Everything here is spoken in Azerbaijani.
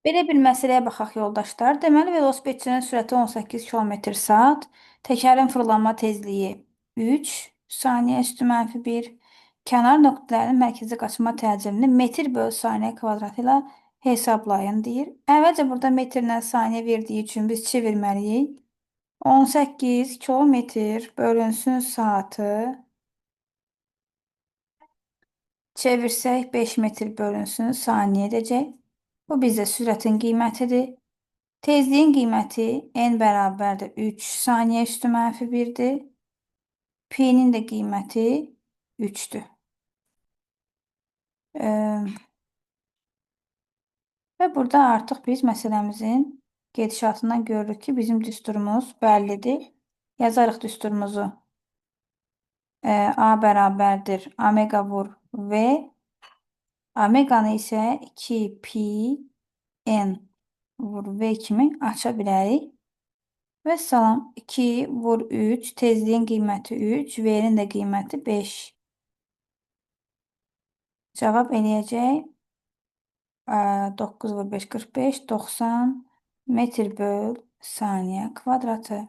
Belə bir məsələyə baxaq yoldaşlar. Deməli, velosipedçinin sürəti 18 km/saat, təkərin fırlanma tezliyi 3 saniyə üstü mənfi 1, kənar nöqtələrin mərkəzi qaçma təcilini metr bölü saniyə kvadratı ilə hesablayın deyir. Əvvəlcə burada metrlə saniyə verdiyi üçün biz çevirməliyik. 18 kilometr bölünsün saatı çevirsək 5 metr bölünsün saniyə edəcək. Bu bizə sürətin qiymətidir. Tezliyin qiyməti n bərabərdir 3 saniyə üstü mənfi 1-dir. P-nin də qiyməti 3-dür. Və burada artıq biz məsələmizin gedişatından görürük ki, bizim düsturumuz bəllidir. Yazarıq düsturumuzu. A bərabərdir omega vur V. Omeganı isə 2pi n vur V kimi aça bilərik. Və salam 2 vur 3, tezliyin qiyməti 3, V-nin də qiyməti 5. Cavab eləyəcək 9 vur 5, 45, 90 metr böl saniyə kvadratı.